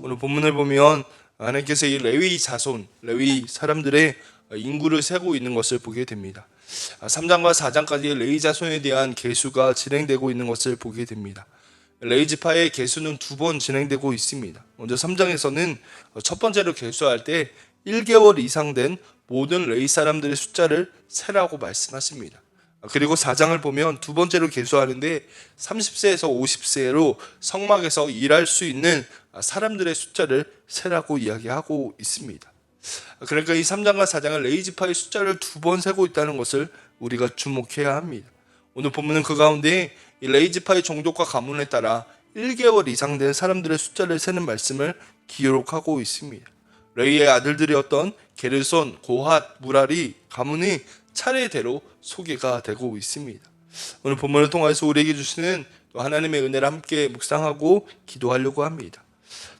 오늘 본문을 보면 하나님께서 이 레위 자손, 레위 사람들의 인구를 세고 있는 것을 보게 됩니다. 3장과 4장까지 레위 자손에 대한 계수가 진행되고 있는 것을 보게 됩니다. 레위 지파의 계수는 두 번 진행되고 있습니다. 먼저 3장에서는 첫 번째로 계수할 때 1개월 이상 된 모든 레위 사람들의 숫자를 세라고 말씀하십니다. 그리고 4장을 보면 두 번째로 계수하는데 30세에서 50세로 성막에서 일할 수 있는 사람들의 숫자를 세라고 이야기하고 있습니다. 그러니까 이 3장과 4장은 레위 지파의 숫자를 두 번 세고 있다는 것을 우리가 주목해야 합니다. 오늘 본문은 그 가운데 이 레위 지파의 종족과 가문에 따라 1개월 이상 된 사람들의 숫자를 세는 말씀을 기록하고 있습니다. 레위의 아들들이었던 게르손, 고핫, 무라리 가문이 차례대로 소개가 되고 있습니다. 오늘 본문을 통해서 우리에게 주시는 하나님의 은혜를 함께 묵상하고 기도하려고 합니다.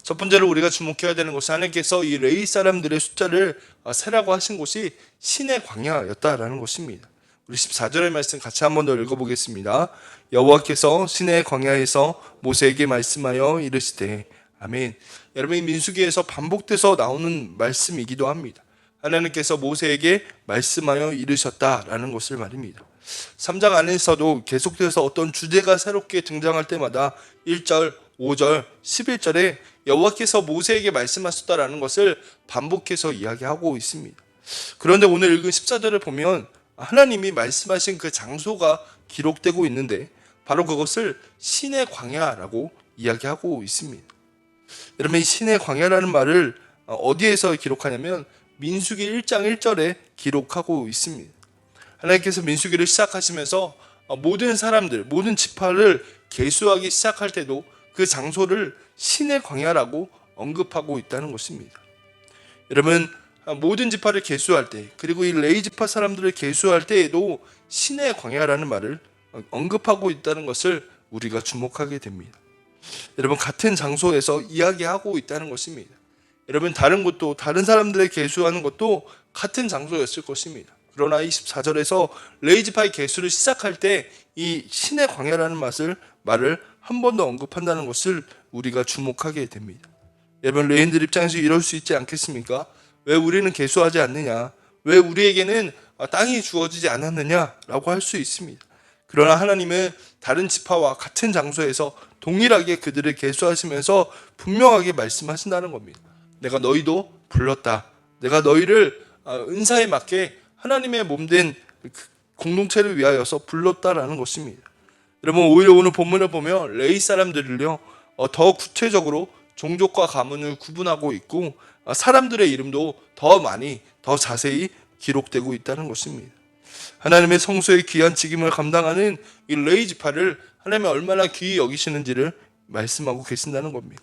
첫 번째로 우리가 주목해야 되는 것은 하나님께서 이 레위 사람들의 숫자를 세라고 하신 곳이 신의 광야였다라는 것입니다. 우리 14절의 말씀 같이 한번 더 읽어보겠습니다. 여호와께서 신의 광야에서 모세에게 말씀하여 이르시되 아멘. 여러분, 이 민수기에서 반복돼서 나오는 말씀이기도 합니다. 하나님께서 모세에게 말씀하여 이르셨다라는 것을 말입니다. 3장 안에서도 계속돼서 어떤 주제가 새롭게 등장할 때마다 1절, 5절, 11절에 여호와께서 모세에게 말씀하셨다라는 것을 반복해서 이야기하고 있습니다. 그런데 오늘 읽은 14절을 보면 하나님이 말씀하신 그 장소가 기록되고 있는데 바로 그것을 신의 광야라고 이야기하고 있습니다. 여러분, 이 신의 광야라는 말을 어디에서 기록하냐면 민수기 1장 1절에 기록하고 있습니다. 하나님께서 민수기를 시작하시면서 모든 사람들, 모든 지파를 계수하기 시작할 때도 그 장소를 신의 광야라고 언급하고 있다는 것입니다. 여러분, 모든 지파를 계수할 때, 그리고 이 레위 지파 사람들을 계수할 때에도 신의 광야라는 말을 언급하고 있다는 것을 우리가 주목하게 됩니다. 여러분, 같은 장소에서 이야기하고 있다는 것입니다. 여러분, 다른 곳도, 다른 사람들의 계수하는 것도 같은 장소였을 것입니다. 그러나 24절에서 레위 지파의 계수를 시작할 때 이 신의 광야라는 말을 한 번 더 언급한다는 것을 우리가 주목하게 됩니다. 여러분, 레위인들 입장에서 이럴 수 있지 않겠습니까? 왜 우리는 계수하지 않느냐? 왜 우리에게는 땅이 주어지지 않았느냐라고 할 수 있습니다. 그러나 하나님은 다른 지파와 같은 장소에서 동일하게 그들을 계수하시면서 분명하게 말씀하신다는 겁니다. 내가 너희도 불렀다. 내가 너희를 은사에 맞게 하나님의 몸된 공동체를 위하여서 불렀다라는 것입니다. 여러분, 오히려 오늘 본문을 보면 레위 사람들을요 더 구체적으로 종족과 가문을 구분하고 있고 사람들의 이름도 더 많이, 더 자세히 기록되고 있다는 것입니다. 하나님의 성소의 귀한 직임을 감당하는 이 레위 지파를 하나님이 얼마나 귀히 여기시는지를 말씀하고 계신다는 겁니다.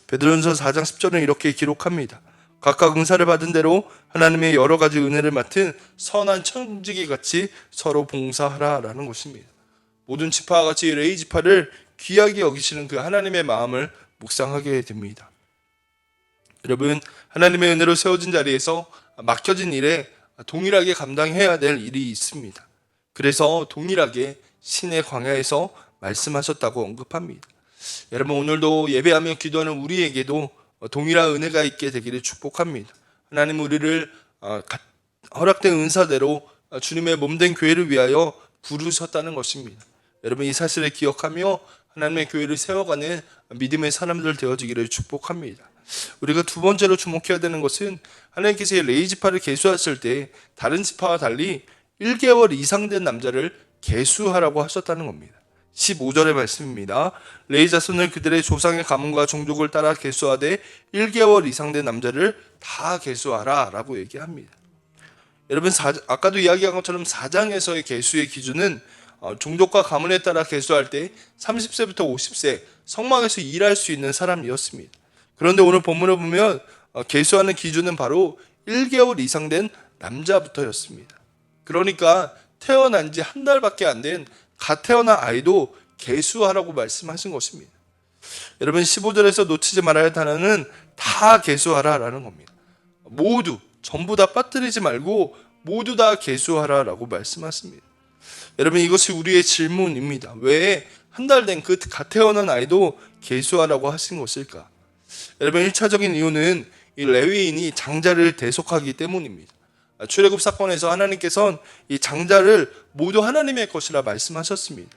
베드로전서 4장 10절은 이렇게 기록합니다. 각각 응사를 받은 대로 하나님의 여러 가지 은혜를 맡은 선한 청지기 같이 서로 봉사하라라는 것입니다. 모든 지파와 같이 레위 지파를 귀하게 여기시는 그 하나님의 마음을 묵상하게 됩니다. 여러분, 하나님의 은혜로 세워진 자리에서 맡겨진 일에 동일하게 감당해야 될 일이 있습니다. 그래서 동일하게 신의 광야에서 말씀하셨다고 언급합니다. 여러분, 오늘도 예배하며 기도하는 우리에게도 동일한 은혜가 있게 되기를 축복합니다. 하나님 우리를 허락된 은사대로 주님의 몸된 교회를 위하여 부르셨다는 것입니다. 여러분, 이 사실을 기억하며 하나님의 교회를 세워가는 믿음의 사람들 되어지기를 축복합니다. 우리가 두 번째로 주목해야 되는 것은 하나님께서 레위 지파를 계수하실 때 다른 지파와 달리 1개월 이상 된 남자를 계수하라고 하셨다는 겁니다. 15절의 말씀입니다. 레위 자손을 그들의 조상의 가문과 종족을 따라 계수하되 1개월 이상 된 남자를 다 계수하라 라고 얘기합니다. 여러분, 아까도 이야기한 것처럼 4장에서의 계수의 기준은 종족과 가문에 따라 계수할 때 30세부터 50세 성막에서 일할 수 있는 사람이었습니다. 그런데 오늘 본문을 보면 계수하는 기준은 바로 1개월 이상 된 남자부터였습니다. 그러니까 태어난 지 한 달밖에 안 된 갓 태어난 아이도 계수하라고 말씀하신 것입니다. 여러분, 15절에서 놓치지 말아야 할 단어는 다 계수하라라는 겁니다. 모두, 전부 다 빠뜨리지 말고 모두 다 계수하라라고 말씀하십니다. 여러분, 이것이 우리의 질문입니다. 왜 한 달 된 그 갓 태어난 아이도 계수하라고 하신 것일까? 여러분 1차적인 이유는 이 레위인이 장자를 대속하기 때문입니다. 출애굽 사건에서 하나님께서는 이 장자를 모두 하나님의 것이라 말씀하셨습니다.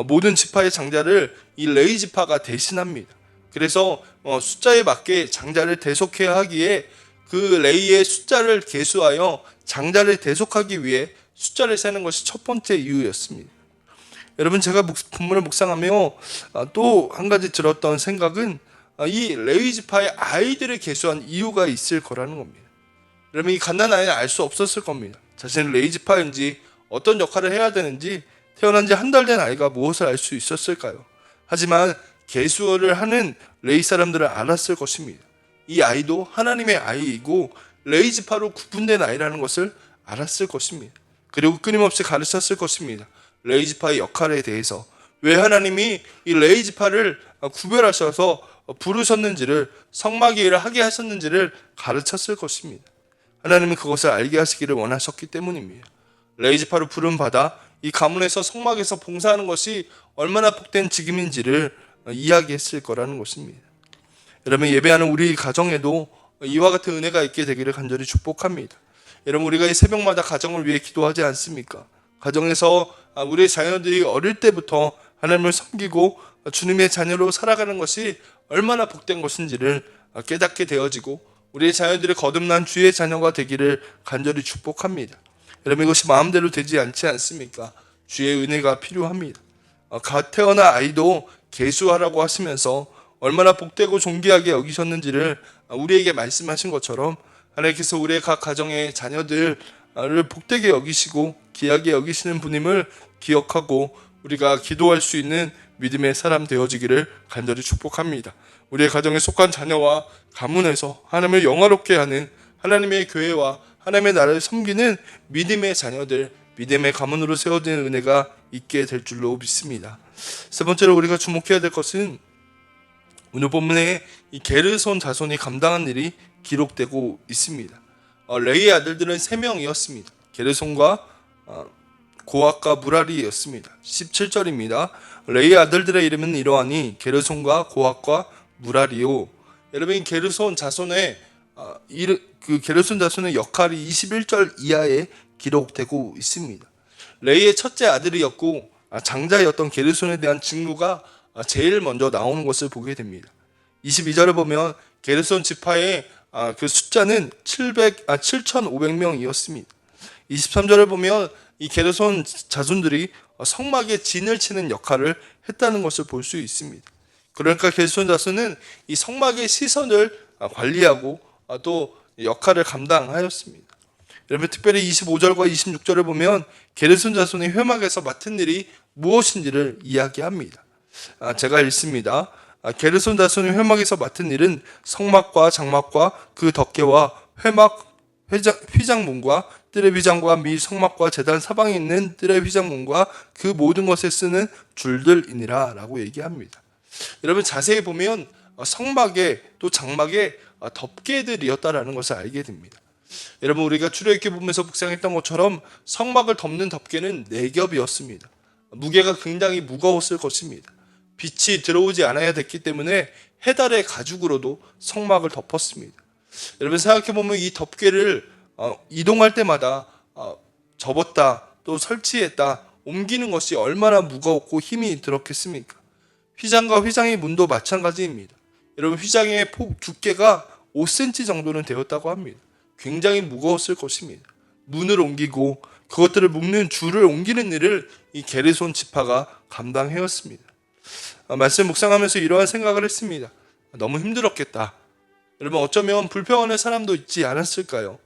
모든 지파의 장자를 이 레위 지파가 대신합니다. 그래서 숫자에 맞게 장자를 대속해야 하기에 그 레위의 숫자를 계수하여 장자를 대속하기 위해 숫자를 세는 것이 첫 번째 이유였습니다. 여러분 제가 본문을 묵상하며 또 한 가지 들었던 생각은 이 레위 지파의 아이들을 계수한 이유가 있을 거라는 겁니다. 여러분 이 갓난 아이는 알 수 없었을 겁니다. 자신은 레위 지파인지 어떤 역할을 해야 되는지 태어난 지 한 달 된 아이가 무엇을 알 수 있었을까요? 하지만 계수를 하는 레위 사람들은 알았을 것입니다. 이 아이도 하나님의 아이이고 레위 지파로 구분된 아이라는 것을 알았을 것입니다. 그리고 끊임없이 가르쳤을 것입니다. 레위 지파의 역할에 대해서 왜 하나님이 이 레위 지파를 구별하셔서 부르셨는지를 성막의 일을 하게 하셨는지를 가르쳤을 것입니다. 하나님은 그것을 알게 하시기를 원하셨기 때문입니다. 레위 지파로 부름 받아 이 가문에서 성막에서 봉사하는 것이 얼마나 복된 직임인지를 이야기했을 거라는 것입니다. 여러분 예배하는 우리 가정에도 이와 같은 은혜가 있게 되기를 간절히 축복합니다. 여러분 우리가 이 새벽마다 가정을 위해 기도하지 않습니까? 가정에서 우리의 자녀들이 어릴 때부터 하나님을 섬기고 주님의 자녀로 살아가는 것이 얼마나 복된 것인지를 깨닫게 되어지고 우리의 자녀들이 거듭난 주의 자녀가 되기를 간절히 축복합니다. 여러분 이것이 마음대로 되지 않지 않습니까? 주의 은혜가 필요합니다. 갓 태어난 아이도 계수하라고 하시면서 얼마나 복되고 존귀하게 여기셨는지를 우리에게 말씀하신 것처럼 하나님께서 우리의 각 가정의 자녀들을 복되게 여기시고 귀하게 여기시는 분임을 기억하고 우리가 기도할 수 있는 믿음의 사람 되어지기를 간절히 축복합니다. 우리의 가정에 속한 자녀와 가문에서 하나님을 영화롭게 하는 하나님의 교회와 하나님의 나라를 섬기는 믿음의 자녀들, 믿음의 가문으로 세워지는 은혜가 있게 될 줄로 믿습니다. 세 번째로 우리가 주목해야 될 것은 오늘 본문에 이 게르손 자손이 감당한 일이 기록되고 있습니다. 레위의 아들들은 3명이었습니다. 게르손과 고핫과 무라리였습니다. 17절입니다. 레위의 아들들의 이름은 이러하니 게르손과 고핫과 무라리요. 여러분 게르손 자손의 게르손 자손의 역할이 21절 이하에 기록되고 있습니다. 레위의 첫째 아들이었고 장자였던 게르손에 대한 직무가 제일 먼저 나오는 것을 보게 됩니다. 22절을 보면 게르손 지파의 그 숫자는 7,500명이었습니다. 23절을 보면 이 게르손 자손들이 성막에 진을 치는 역할을 했다는 것을 볼 수 있습니다. 그러니까 게르손 자손은 이 성막의 시선을 관리하고 또 역할을 감당하였습니다. 여러분 특별히 25절과 26절을 보면 게르손 자손이 회막에서 맡은 일이 무엇인지를 이야기합니다. 제가 읽습니다. 게르손 자손이 회막에서 맡은 일은 성막과 장막과 그 덮개와 회막 휘장문과 뜰의 휘장과 미 성막과 제단 사방에 있는 뜰의 휘장문과 그 모든 것에 쓰는 줄들이니라 라고 얘기합니다. 여러분 자세히 보면 성막에 또 장막에 덮개들이었다라는 것을 알게 됩니다. 여러분 우리가 출애굽기 보면서 묵상했던 것처럼 성막을 덮는 덮개는 4겹이었습니다. 무게가 굉장히 무거웠을 것입니다. 빛이 들어오지 않아야 됐기 때문에 해달의 가죽으로도 성막을 덮었습니다. 여러분 생각해보면 이 덮개를 이동할 때마다 접었다 또 설치했다 옮기는 것이 얼마나 무거웠고 힘이 들었겠습니까? 휘장과 휘장의 문도 마찬가지입니다. 여러분 휘장의 두께가 5cm 정도는 되었다고 합니다. 굉장히 무거웠을 것입니다. 문을 옮기고 그것들을 묶는 줄을 옮기는 일을 이 게르손 지파가 감당해왔습니다. 말씀 묵상하면서 이러한 생각을 했습니다. 너무 힘들었겠다. 여러분 어쩌면 불평하는 사람도 있지 않았을까요?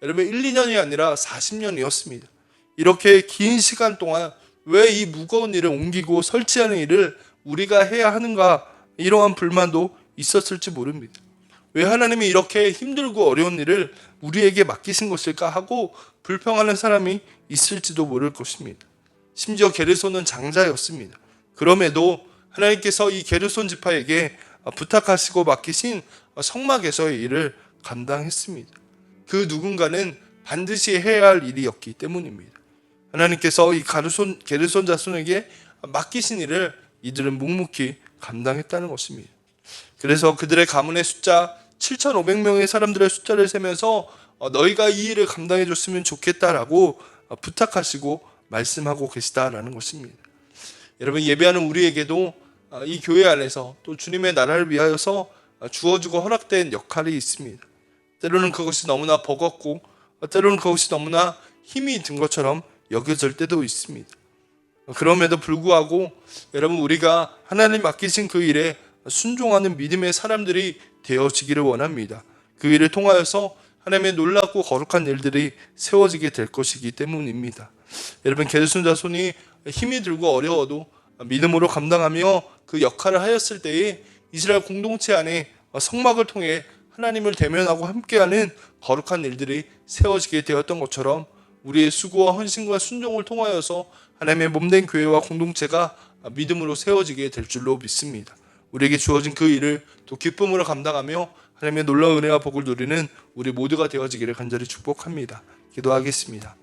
여러분 1, 2년이 아니라 40년이었습니다. 이렇게 긴 시간 동안 왜 이 무거운 일을 옮기고 설치하는 일을 우리가 해야 하는가 이러한 불만도 있었을지 모릅니다. 왜 하나님이 이렇게 힘들고 어려운 일을 우리에게 맡기신 것일까 하고 불평하는 사람이 있을지도 모를 것입니다. 심지어 게르손은 장자였습니다. 그럼에도 하나님께서 이 게르손 지파에게 부탁하시고 맡기신 성막에서의 일을 감당했습니다. 그 누군가는 반드시 해야 할 일이었기 때문입니다. 하나님께서 이 게르손 자손에게 맡기신 일을 이들은 묵묵히 감당했다는 것입니다. 그래서 그들의 가문의 숫자 7,500명의 사람들의 숫자를 세면서 너희가 이 일을 감당해 줬으면 좋겠다라고 부탁하시고 말씀하고 계시다라는 것입니다. 여러분, 예배하는 우리에게도 이 교회 안에서 또 주님의 나라를 위하여서 주어지고 허락된 역할이 있습니다. 때로는 그것이 너무나 버겁고 때로는 그것이 너무나 힘이 든 것처럼 여겨질 때도 있습니다. 그럼에도 불구하고 여러분, 우리가 하나님 맡기신 그 일에 순종하는 믿음의 사람들이 되어지기를 원합니다. 그 일을 통하여서 하나님의 놀랍고 거룩한 일들이 세워지게 될 것이기 때문입니다. 여러분, 게르손 자손이 힘이 들고 어려워도 믿음으로 감당하며 그 역할을 하였을 때에 이스라엘 공동체 안에 성막을 통해 하나님을 대면하고 함께하는 거룩한 일들이 세워지게 되었던 것처럼 우리의 수고와 헌신과 순종을 통하여서 하나님의 몸된 교회와 공동체가 믿음으로 세워지게 될 줄로 믿습니다. 우리에게 주어진 그 일을 또 기쁨으로 감당하며 하나님의 놀라운 은혜와 복을 누리는 우리 모두가 되어지기를 간절히 축복합니다. 기도하겠습니다.